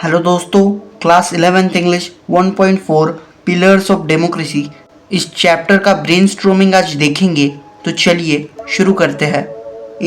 Hello दोस्तों, class 11th English 1.4 pillars of democracy इस chapter का ब्रेनस्टॉर्मिंग आज देखेंगे। तो चलिए शुरू करते हैं।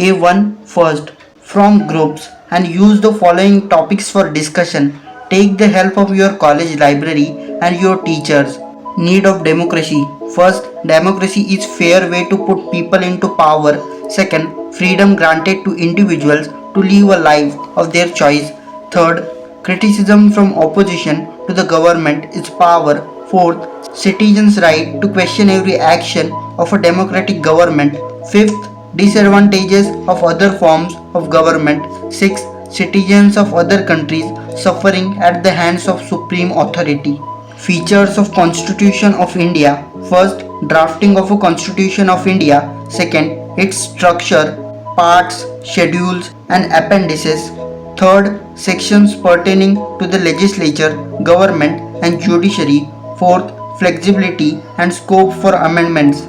A1 first, from groups and use the following topics for discussion. Take the help of your college library and your teachers. Need of democracy. First, democracy is fair way to put people into power. Second, freedom granted to individuals to live a life of their choice. Third, criticism from opposition to the government is power. Fourth, citizens' right to question every action of a democratic government. Fifth, disadvantages of other forms of government. Sixth, citizens of other countries suffering at the hands of supreme authority. Features of Constitution of India. First, drafting of a Constitution of India. Second, its structure, parts, schedules and appendices. Third, sections pertaining to the legislature, government and judiciary. Fourth, flexibility and scope for amendments.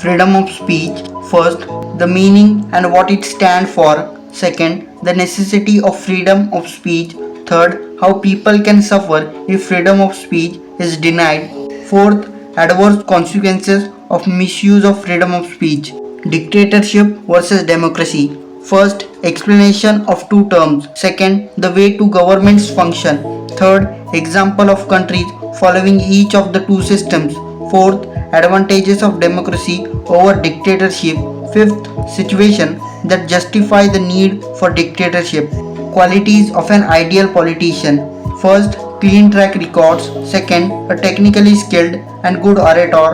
Freedom of speech. First, the meaning and what it stands for. Second, the necessity of freedom of speech. Third, how people can suffer if freedom of speech is denied. Fourth, adverse consequences of misuse of freedom of speech. Dictatorship versus democracy. First, explanation of two terms. Second, the way two governments function. Third, example of countries following each of the two systems. Fourth, advantages of democracy over dictatorship. Fifth, situation that justify the need for dictatorship. Qualities of an ideal politician. First, clean track records. Second, a technically skilled and good orator.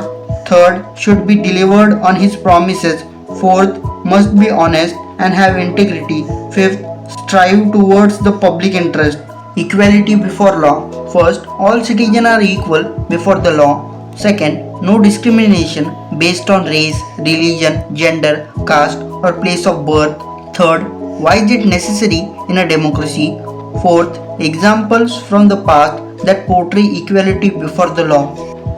Third, should be delivered on his promises. Fourth, must be honest and have integrity. Fifth, strive towards the public interest. Equality before law. First, all citizens are equal before the law. Second, no discrimination based on race, religion, gender, caste or place of birth. Third, why is it necessary in a democracy? Fourth, examples from the past that portray equality before the law.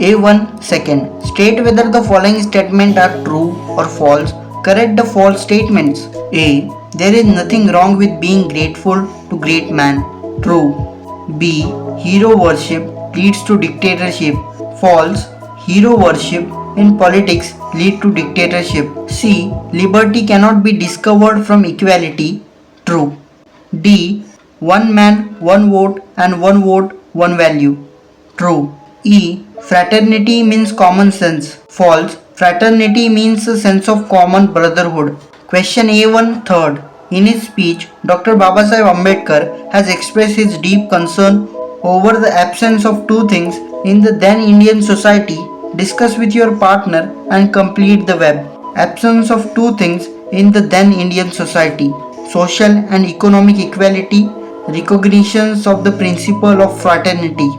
A1 second, state whether the following statements are true or false. Correct the false statements. A. There is nothing wrong with being grateful to great man. True. B. Hero worship leads to dictatorship. False. Hero worship in politics lead to dictatorship. C. Liberty cannot be discovered from equality. True. D. One man, one vote and one vote, one value. True. E. Fraternity means common sense. False. Fraternity means a sense of common brotherhood. Question A1 third. In his speech, Dr. Babasaheb Ambedkar has expressed his deep concern over the absence of two things in the then Indian society. Discuss with your partner and complete the web. Absence of two things in the then Indian society: social and economic equality, recognitions of the principle of fraternity.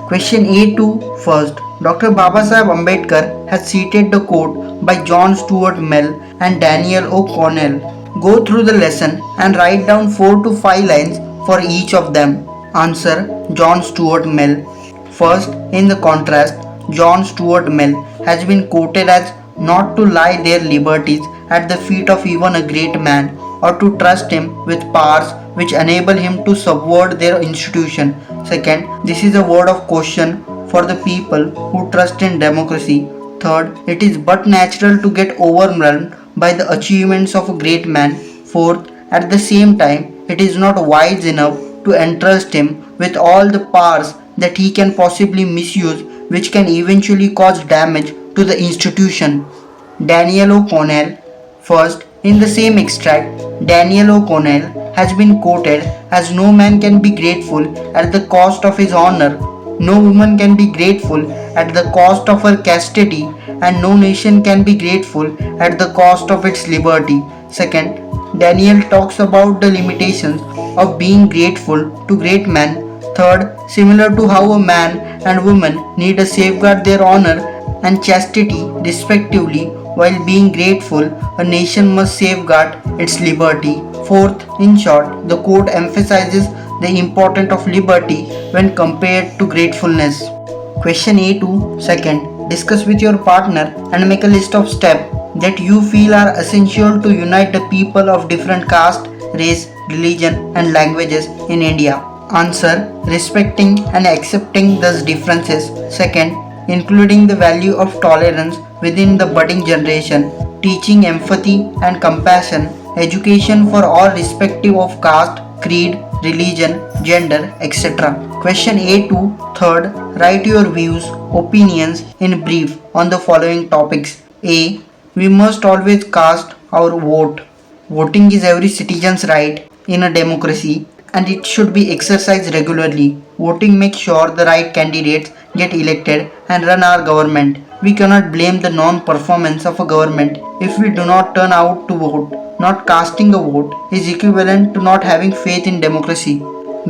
Question A2 first. Dr. Babasaheb Ambedkar has cited the quote by John Stuart Mill and Daniel O'Connell. Go through the lesson and write down 4 to 5 lines for each of them. Answer: John Stuart Mill. First, in the contrast, John Stuart Mill has been quoted as not to lie their liberties at the feet of even a great man, or to trust him with powers which enable him to subvert their institution. Second, this is a word of caution for the people who trust in democracy. Third, it is but natural to get overwhelmed by the achievements of a great man. Fourth, at the same time, it is not wise enough to entrust him with all the powers that he can possibly misuse, which can eventually cause damage to the institution. Daniel O'Connell. First, in the same extract, Daniel O'Connell has been quoted as no man can be grateful at the cost of his honor, no woman can be grateful at the cost of her chastity, and no nation can be grateful at the cost of its liberty. Second, Daniel talks about the limitations of being grateful to great men. Third, similar to how a man and woman need to safeguard their honor and chastity respectively, while being grateful, a nation must safeguard its liberty. Fourth, in short, the quote emphasizes the importance of liberty when compared to gratefulness. Question A2 second. Discuss with your partner and make a list of steps that you feel are essential to unite the people of different caste, race, religion and languages in India. Answer: respecting and accepting those differences. Second, including the value of tolerance within the budding generation, teaching empathy and compassion, education for all irrespective of caste, creed, religion, gender, etc. Question A2. Third, write your views, opinions in brief on the following topics. A. We must always cast our vote. Voting is every citizen's right in a democracy and it should be exercised regularly. Voting makes sure the right candidates get elected and run our government. We cannot blame the non-performance of a government if we do not turn out to vote. Not casting a vote is equivalent to not having faith in democracy.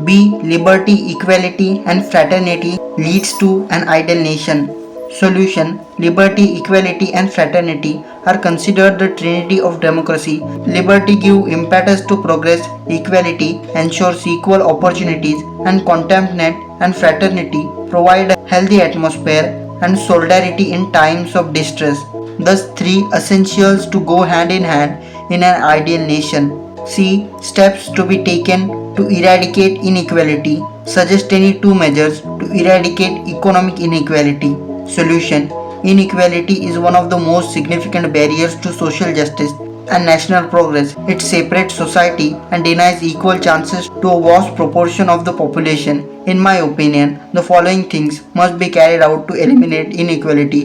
B. Liberty, equality and fraternity leads to an ideal nation. Solution: liberty, equality and fraternity are considered the trinity of democracy. Liberty gives impetus to progress, equality ensures equal opportunities, and contentment and fraternity provide a healthy atmosphere and solidarity in times of distress. Thus, three essentials to go hand in hand in an ideal nation. C. Steps to be taken to eradicate inequality. Suggest any two measures to eradicate economic inequality. Solution: inequality is one of the most significant barriers to social justice and national progress. It separates society and denies equal chances to a vast proportion of the population. In my opinion, the following things must be carried out to eliminate inequality.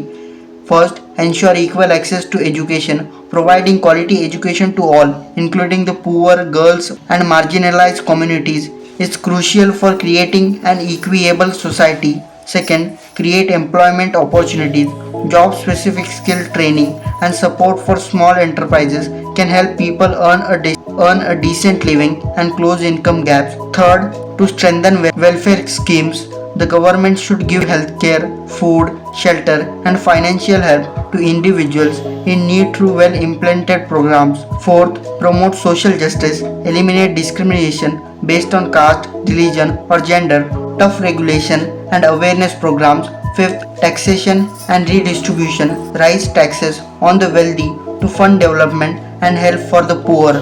First, ensure equal access to education. Providing quality education to all, including the poor, girls, and marginalized communities, is crucial for creating an equitable society. Second, create employment opportunities. Job-specific skill training and support for small enterprises can help people earn a decent living and close income gaps. Third, to strengthen welfare schemes, the government should give healthcare, food, shelter, and financial help to individuals in need through well-implemented programs. Fourth, promote social justice, eliminate discrimination based on caste, religion, or gender, tough regulation and awareness programs. Fifth, taxation and redistribution, raise taxes on the wealthy to fund development and help for the poor.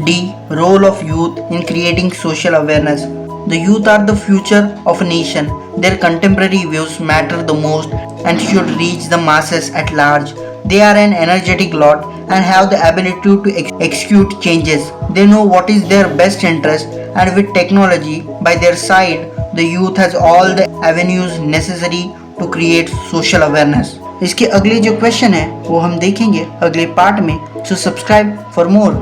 D. Role of youth in creating social awareness. The youth are the future of a nation. Their contemporary views matter the most and should reach the masses at large. They are an energetic lot and have the ability to execute changes. They know what is their best interest, and with technology by their side, the youth has all the avenues necessary to create social awareness. इसके अगले जो question है वो हम देखेंगे अगले part में. So subscribe for more.